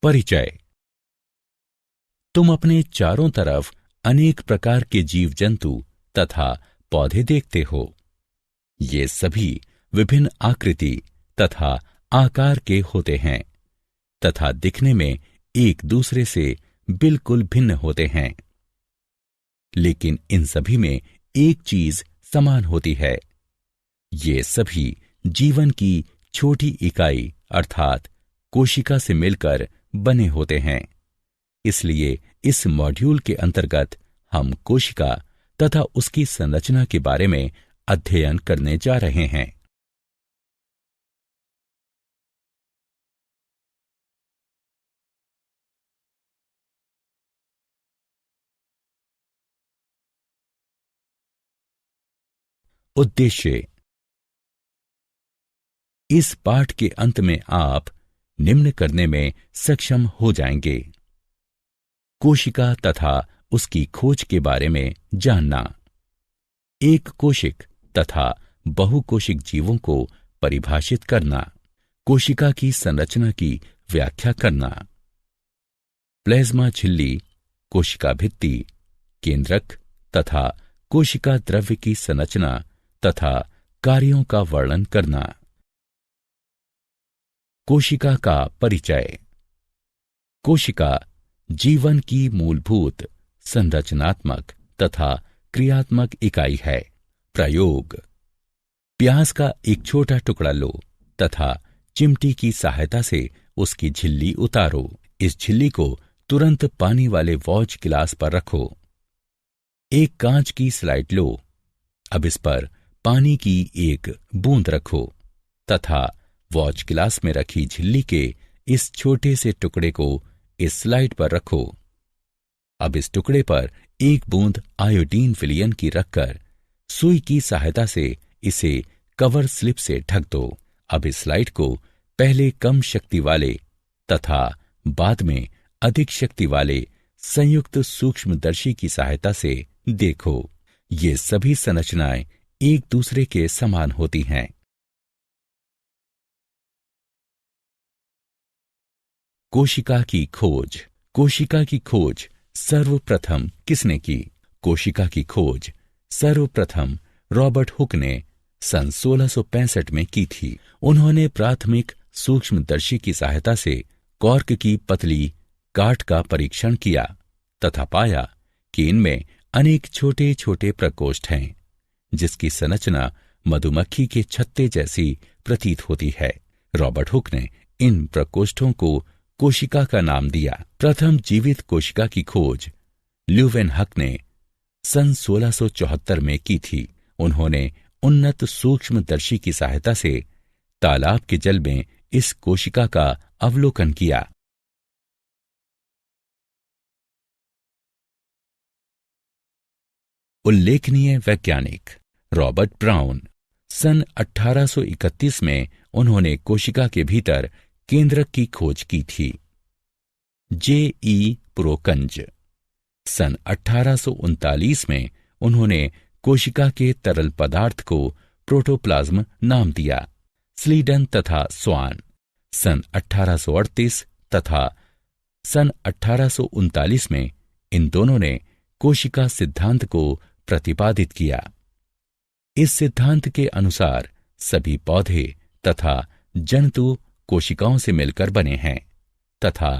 परिचय। तुम अपने चारों तरफ अनेक प्रकार के जीव जंतु तथा पौधे देखते हो। ये सभी विभिन्न आकृति तथा आकार के होते हैं तथा दिखने में एक दूसरे से बिल्कुल भिन्न होते हैं, लेकिन इन सभी में एक चीज समान होती है। ये सभी जीवन की छोटी इकाई अर्थात कोशिका से मिलकर बने होते हैं। इसलिए इस मॉड्यूल के अंतर्गत हम कोशिका तथा उसकी संरचना के बारे में अध्ययन करने जा रहे हैं। उद्देश्य। इस पाठ के अंत में आप निम्न करने में सक्षम हो जाएंगे: कोशिका तथा उसकी खोज के बारे में जानना, एक कोशिक तथा बहुकोशिक जीवों को परिभाषित करना, कोशिका की संरचना की व्याख्या करना, प्लाज्मा झिल्ली, कोशिका भित्ति, केंद्रक तथा कोशिका द्रव्य की संरचना तथा कार्यों का वर्णन करना। कोशिका का परिचय। कोशिका जीवन की मूलभूत संरचनात्मक तथा क्रियात्मक इकाई है। प्रयोग। प्याज का एक छोटा टुकड़ा लो तथा चिमटी की सहायता से उसकी झिल्ली उतारो। इस झिल्ली को तुरंत पानी वाले वॉच गिलास पर रखो। एक कांच की स्लाइड लो। अब इस पर पानी की एक बूंद रखो तथा वॉच गिलास में रखी झिल्ली के इस छोटे से टुकड़े को इस स्लाइड पर रखो। अब इस टुकड़े पर एक बूंद आयोडीन विलयन की रखकर सुई की सहायता से इसे कवर स्लिप से ढक दो। अब इस स्लाइड को पहले कम शक्ति वाले तथा बाद में अधिक शक्ति वाले संयुक्त सूक्ष्मदर्शी की सहायता से देखो। ये सभी संरचनाएं एक दूसरे के समान होती हैं। कोशिका की खोज। कोशिका की खोज सर्वप्रथम किसने की? कोशिका की खोज सर्वप्रथम रॉबर्ट हुक ने सन 1665 में की थी। उन्होंने प्राथमिक सूक्ष्मदर्शी की सहायता से कॉर्क की पतली गांठ का परीक्षण किया तथा पाया कि इनमें अनेक छोटे छोटे प्रकोष्ठ हैं, जिसकी संरचना मधुमक्खी के छत्ते जैसी प्रतीत होती है। रॉबर्ट हुक ने इन प्रकोष्ठों को कोशिका का नाम दिया। प्रथम जीवित कोशिका की खोज ल्यूवेनहक ने सन 1674 में की थी। उन्होंने उन्नत सूक्ष्मदर्शी की सहायता से तालाब के जल में इस कोशिका का अवलोकन किया। उल्लेखनीय वैज्ञानिक रॉबर्ट ब्राउन। सन 1831 में उन्होंने कोशिका के भीतर केंद्रक की खोज की थी। J.E. प्रोकंज। सन 1839 में उन्होंने कोशिका के तरल पदार्थ को प्रोटोप्लाज्म नाम दिया। स्लीडन तथा स्वान सन 1838 तथा सन 1839 में इन दोनों ने कोशिका सिद्धांत को प्रतिपादित किया। इस सिद्धांत के अनुसार सभी पौधे तथा जंतु कोशिकाओं से मिलकर बने हैं तथा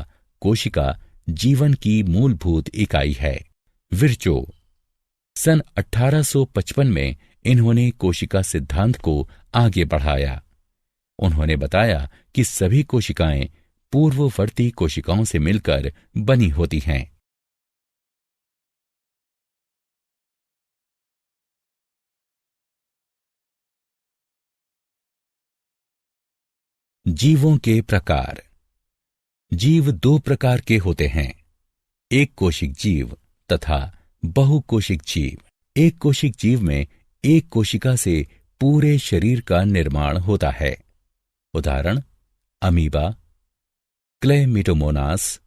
कोशिका जीवन की मूलभूत इकाई है। विर्चो। सन 1855 में इन्होंने कोशिका सिद्धांत को आगे बढ़ाया। उन्होंने बताया कि सभी कोशिकाएं पूर्ववर्ती कोशिकाओं से मिलकर बनी होती हैं। जीवों के प्रकार। जीव दो प्रकार के होते हैं: एक कोशिक जीव तथा बहुकोशिक जीव। एक कोशिक जीव में एक कोशिका से पूरे शरीर का निर्माण होता है। उदाहरण: अमीबा, क्लेमिडोमोनास,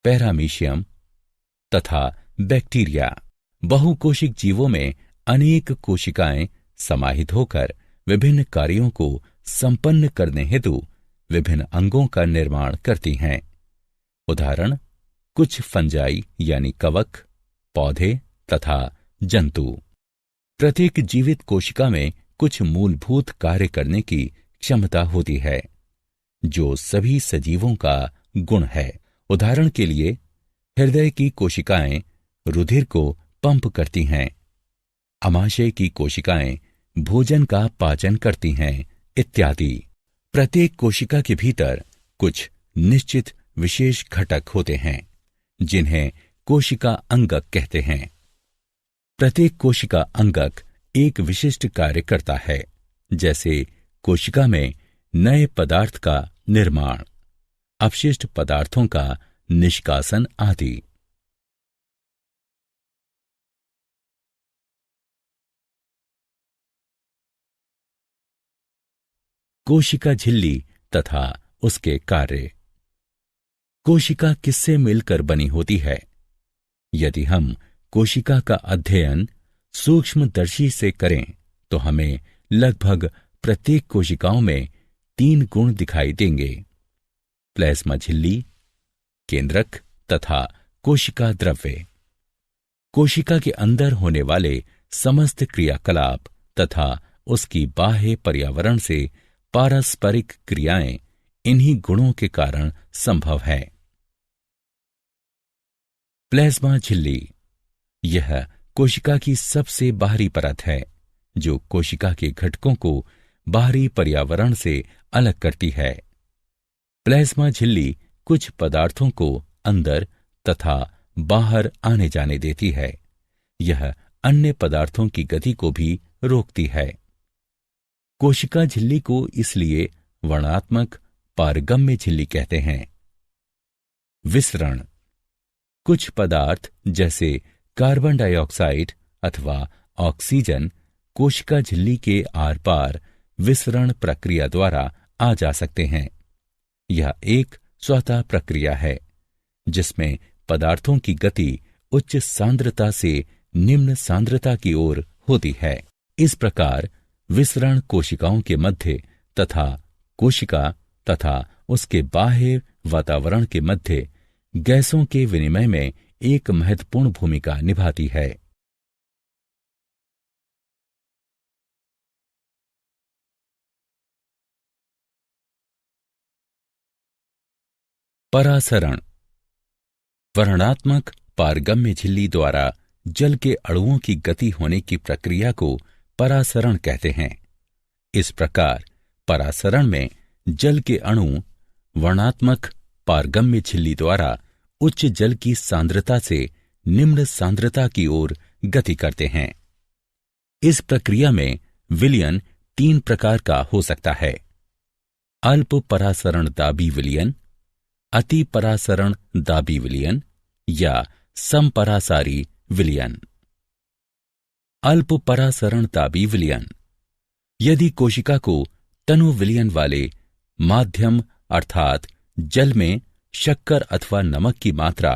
पैरामीशियम तथा बैक्टीरिया। बहुकोशिक जीवों में अनेक कोशिकाएं समाहित होकर विभिन्न कार्यों को संपन्न करने हेतु विभिन्न अंगों का निर्माण करती हैं। उदाहरण कुछ फंजाई यानी कवक, पौधे तथा जंतु। प्रत्येक जीवित कोशिका में कुछ मूलभूत कार्य करने की क्षमता होती है जो सभी सजीवों का गुण है। उदाहरण के लिए हृदय की कोशिकाएं रुधिर को पंप करती हैं, आमाशय की कोशिकाएं भोजन का पाचन करती हैं इत्यादि। प्रत्येक कोशिका के भीतर कुछ निश्चित विशेष घटक होते हैं जिन्हें कोशिका अंगक कहते हैं। प्रत्येक कोशिका अंगक एक विशिष्ट कार्य करता है, जैसे कोशिका में नए पदार्थ का निर्माण, अपशिष्ट पदार्थों का निष्कासन आदि। कोशिका झिल्ली तथा उसके कार्य। कोशिका किससे मिलकर बनी होती है? यदि हम कोशिका का अध्ययन सूक्ष्मदर्शी से करें तो हमें लगभग प्रत्येक कोशिकाओं में 3 गुण दिखाई देंगे: प्लाज्मा झिल्ली, केंद्रक तथा कोशिका द्रव्य। कोशिका के अंदर होने वाले समस्त क्रियाकलाप तथा उसकी बाह्य पर्यावरण से पारस्परिक क्रियाएं इन्हीं गुणों के कारण संभव है। प्लाज्मा झिल्ली यह कोशिका की सबसे बाहरी परत है जो कोशिका के घटकों को बाहरी पर्यावरण से अलग करती है। प्लाज्मा झिल्ली कुछ पदार्थों को अंदर तथा बाहर आने जाने देती है। यह अन्य पदार्थों की गति को भी रोकती है। कोशिका झिल्ली को इसलिए वर्णात्मक पारगम्य झिल्ली कहते हैं। विसरण कुछ पदार्थ जैसे कार्बन डाइऑक्साइड अथवा ऑक्सीजन कोशिका झिल्ली के आर पार विसरण प्रक्रिया द्वारा आ जा सकते हैं। यह एक स्वतः प्रक्रिया है जिसमें पदार्थों की गति उच्च सांद्रता से निम्न सांद्रता की ओर होती है। इस प्रकार विसरण कोशिकाओं के मध्य तथा कोशिका तथा उसके बाह्य वातावरण के मध्य गैसों के विनिमय में एक महत्वपूर्ण भूमिका निभाती है। परासरण वर्णात्मक पारगम्य झिल्ली द्वारा जल के अणुओं की गति होने की प्रक्रिया को परासरण कहते हैं। इस प्रकार परासरण में जल के अणु वर्णात्मक पारगम्य झिल्ली द्वारा उच्च जल की सांद्रता से निम्न सांद्रता की ओर गति करते हैं। इस प्रक्रिया में विलयन 3 प्रकार का हो सकता है: अल्प परासरण दाबी विलयन, अति परासरण दाबी विलयन या समपरासारी विलयन। अल्प परासरण दाबी विलयन यदि कोशिका को तनु विलयन वाले माध्यम अर्थात जल में शक्कर अथवा नमक की मात्रा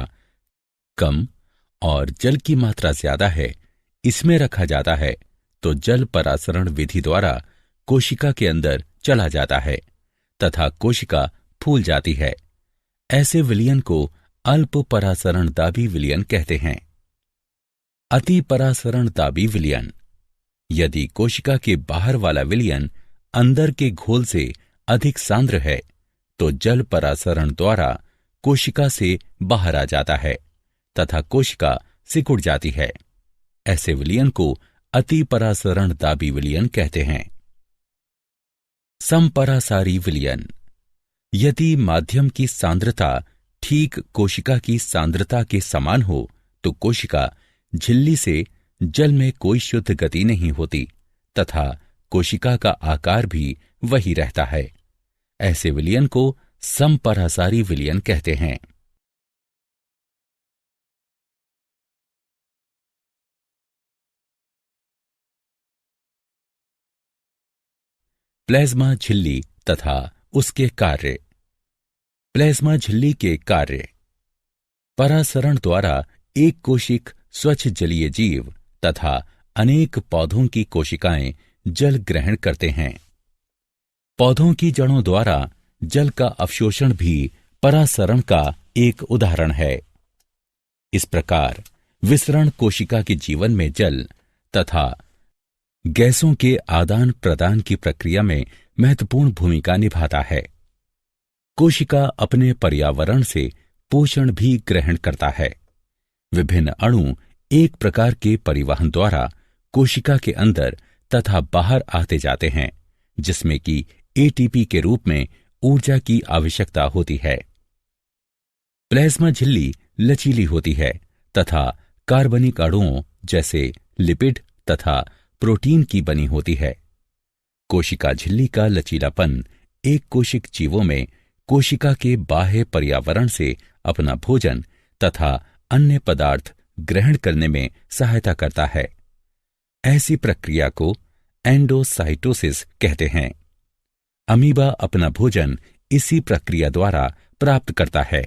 कम और जल की मात्रा ज्यादा है, इसमें रखा जाता है तो जल परासरण विधि द्वारा कोशिका के अंदर चला जाता है तथा कोशिका फूल जाती है। ऐसे विलयन को अल्प परासरण दाबी विलयन कहते हैं। अति परासरण दाबी विलयन यदि कोशिका के बाहर वाला विलयन अंदर के घोल से अधिक सांद्र है तो जल परासरण द्वारा कोशिका से बाहर आ जाता है तथा कोशिका सिकुड़ जाती है। ऐसे विलयन को अति परासरण दाबी विलयन कहते हैं। समपरासारी विलयन यदि माध्यम की सांद्रता ठीक कोशिका की सांद्रता के समान हो तो कोशिका झिल्ली से जल में कोई शुद्ध गति नहीं होती तथा कोशिका का आकार भी वही रहता है। ऐसे विलयन को समपरासारी विलयन कहते हैं। प्लाज्मा झिल्ली तथा उसके कार्य। प्लाज्मा झिल्ली के कार्य परासरण द्वारा एक कोशिक स्वच्छ जलीय जीव तथा अनेक पौधों की कोशिकाएं जल ग्रहण करते हैं। पौधों की जड़ों द्वारा जल का अवशोषण भी परासरण का एक उदाहरण है। इस प्रकार विसरण कोशिका के जीवन में जल तथा गैसों के आदान प्रदान की प्रक्रिया में महत्वपूर्ण भूमिका निभाता है। कोशिका अपने पर्यावरण से पोषण भी ग्रहण करता है। विभिन्न अणु एक प्रकार के परिवहन द्वारा कोशिका के अंदर तथा बाहर आते जाते हैं, जिसमें कि एटीपी के रूप में ऊर्जा की आवश्यकता होती है। प्लाज्मा झिल्ली लचीली होती है तथा कार्बनिक अणुओं जैसे लिपिड तथा प्रोटीन की बनी होती है। कोशिका झिल्ली का लचीलापन एक कोशिक जीवों में कोशिका के बाह्य पर्यावरण से अपना भोजन तथा अन्य पदार्थ ग्रहण करने में सहायता करता है। ऐसी प्रक्रिया को एंडोसाइटोसिस कहते हैं। अमीबा अपना भोजन इसी प्रक्रिया द्वारा प्राप्त करता है।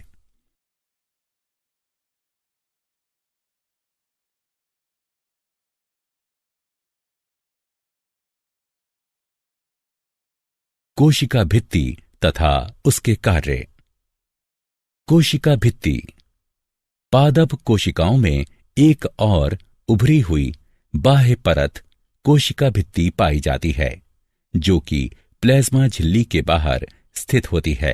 कोशिका भित्ति तथा उसके कार्य। कोशिका भित्ति पादप कोशिकाओं में एक और उभरी हुई बाह्य परत कोशिका भित्ति पाई जाती है, जो कि प्लाज्मा झिल्ली के बाहर स्थित होती है।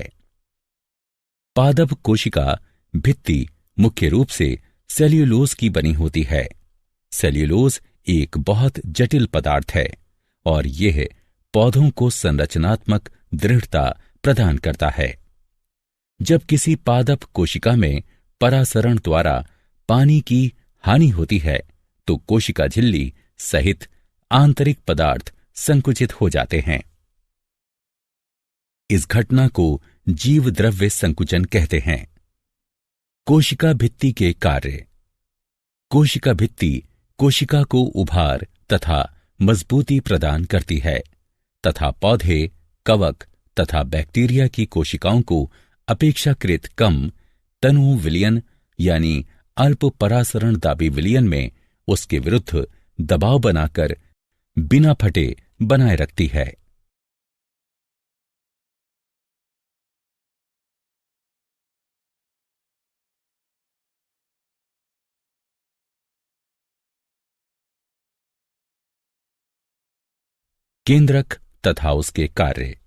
पादप कोशिका भित्ति मुख्य रूप से सेल्यूलोज की बनी होती है। सेल्यूलोज एक बहुत जटिल पदार्थ है और यह पौधों को संरचनात्मक दृढ़ता प्रदान करता है। जब किसी पादप कोशिका में परासरण द्वारा पानी की हानि होती है तो कोशिका झिल्ली सहित आंतरिक पदार्थ संकुचित हो जाते हैं। इस घटना को जीव द्रव्य संकुचन कहते हैं। कोशिका भित्ति के कार्य। कोशिका भित्ति कोशिका को उभार तथा मजबूती प्रदान करती है तथा पौधे, कवक तथा बैक्टीरिया की कोशिकाओं को अपेक्षाकृत कम तनु विलयन यानी अल्प परासरण दाबी विलयन में उसके विरुद्ध दबाव बनाकर बिना फटे बनाए रखती है। केंद्रक तथा उसके कार्य।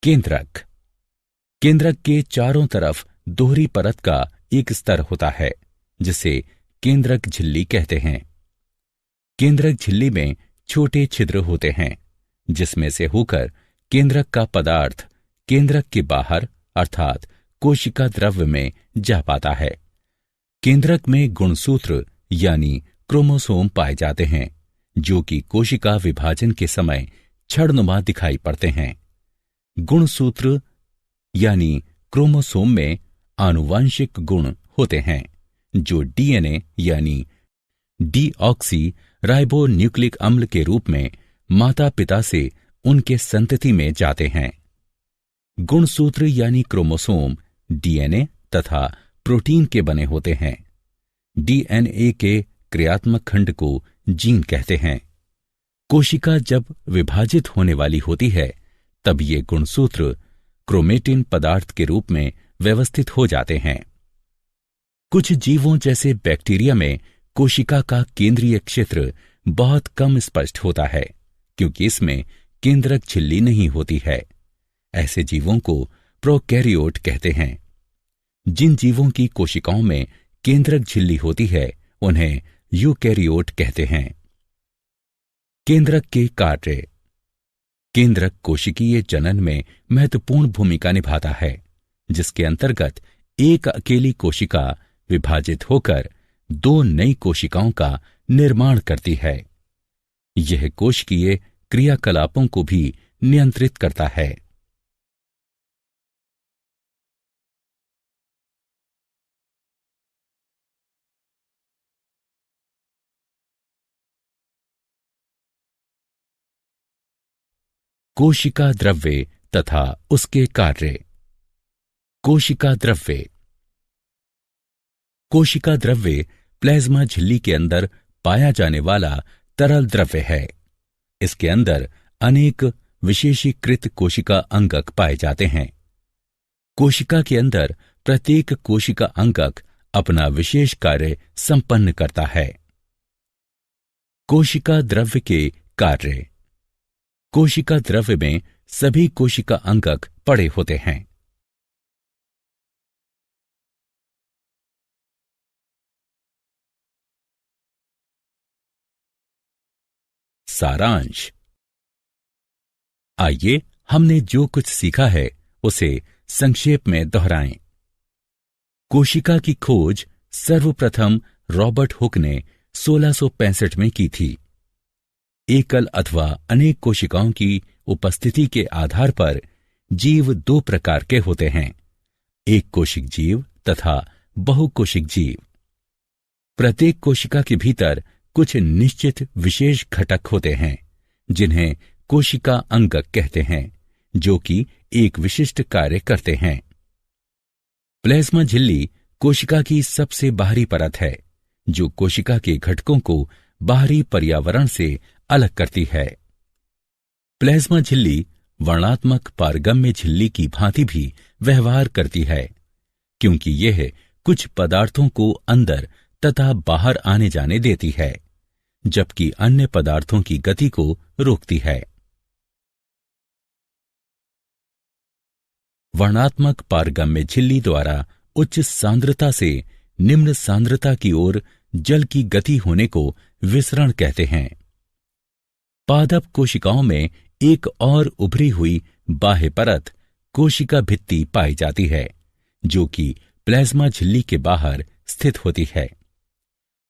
केंद्रक केंद्रक के चारों तरफ दोहरी परत का एक स्तर होता है, जिसे केंद्रक झिल्ली कहते हैं। केंद्रक झिल्ली में छोटे छिद्र होते हैं, जिसमें से होकर केंद्रक का पदार्थ केंद्रक के बाहर अर्थात कोशिका द्रव्य में जा पाता है। केंद्रक में गुणसूत्र यानी क्रोमोसोम पाए जाते हैं, जो कि कोशिका विभाजन के समय छड़नुमा दिखाई पड़ते हैं। गुणसूत्र यानी क्रोमोसोम में आनुवांशिक गुण होते हैं, जो डीएनए यानी डीऑक्सी राइबोन्यूक्लिक अम्ल के रूप में माता पिता से उनके संतति में जाते हैं। गुणसूत्र यानी क्रोमोसोम डीएनए तथा प्रोटीन के बने होते हैं। डीएनए के क्रियात्मक खंड को जीन कहते हैं। कोशिका जब विभाजित होने वाली होती है तब ये गुणसूत्र क्रोमेटिन पदार्थ के रूप में व्यवस्थित हो जाते हैं। कुछ जीवों जैसे बैक्टीरिया में कोशिका का केंद्रीय क्षेत्र बहुत कम स्पष्ट होता है, क्योंकि इसमें केंद्रक झिल्ली नहीं होती है। ऐसे जीवों को प्रोकैरियोट कहते हैं। जिन जीवों की कोशिकाओं में केंद्रक झिल्ली होती है उन्हें यूकैरियोट कहते हैं। केंद्रक के कार्य। केंद्रक कोशिकीय जनन में महत्वपूर्ण भूमिका निभाता है, जिसके अंतर्गत एक अकेली कोशिका विभाजित होकर दो नई कोशिकाओं का निर्माण करती है। यह कोशिकीय क्रियाकलापों को भी नियंत्रित करता है। कोशिका द्रव्य तथा उसके कार्य। कोशिका द्रव्य। कोशिका द्रव्य प्लाज्मा झिल्ली के अंदर पाया जाने वाला तरल द्रव्य है। इसके अंदर अनेक विशेषीकृत कोशिका अंगक पाए जाते हैं। कोशिका के अंदर प्रत्येक कोशिका अंगक अपना विशेष कार्य संपन्न करता है। कोशिका द्रव्य के कार्य। कोशिका द्रव्य में सभी कोशिका अंगक पड़े होते हैं। सारांश। आइए हमने जो कुछ सीखा है उसे संक्षेप में दोहराएं। कोशिका की खोज सर्वप्रथम रॉबर्ट हुक ने 1665 में की थी। एकल अथवा अनेक कोशिकाओं की उपस्थिति के आधार पर जीव दो प्रकार के होते हैं, एक कोशिक जीव तथा बहुकोशिक जीव। प्रत्येक कोशिका के भीतर कुछ निश्चित विशेष घटक होते हैं जिन्हें कोशिका अंगक कहते हैं, जो कि एक विशिष्ट कार्य करते हैं। प्लाज्मा झिल्ली कोशिका की सबसे बाहरी परत है जो कोशिका के घटकों को बाहरी पर्यावरण से अलग करती है। प्लाज्मा झिल्ली वर्णात्मक पारगम्य झिल्ली की भांति भी व्यवहार करती है, क्योंकि यह कुछ पदार्थों को अंदर तथा बाहर आने जाने देती है, जबकि अन्य पदार्थों की गति को रोकती है। वर्णात्मक पारगम्य झिल्ली द्वारा उच्च सांद्रता से निम्न सांद्रता की ओर जल की गति होने को विसरण कहते हैं। पादप कोशिकाओं में एक और उभरी हुई बाह्य परत कोशिका भित्ति पाई जाती है, जो कि प्लाज्मा झिल्ली के बाहर स्थित होती है।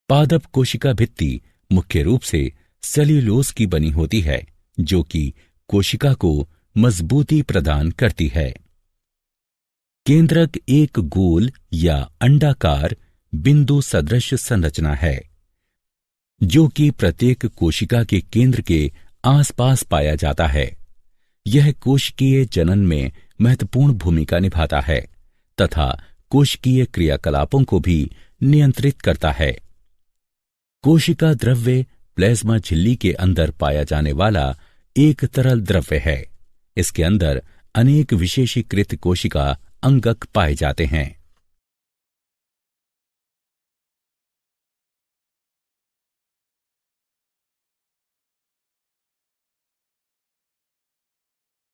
पादप कोशिका भित्ति मुख्य रूप से सेल्यूलोज की बनी होती है, जो कि कोशिका को मजबूती प्रदान करती है। केंद्रक एक गोल या अंडाकार बिंदु सदृश संरचना है, जो कि प्रत्येक कोशिका के केंद्र के आसपास पाया जाता है। यह कोशिकीय जनन में महत्वपूर्ण भूमिका निभाता है तथा कोशिकीय क्रियाकलापों को भी नियंत्रित करता है। कोशिका द्रव्य प्लाज्मा झिल्ली के अंदर पाया जाने वाला एक तरल द्रव्य है। इसके अंदर अनेक विशेषीकृत कोशिका अंगक पाए जाते हैं।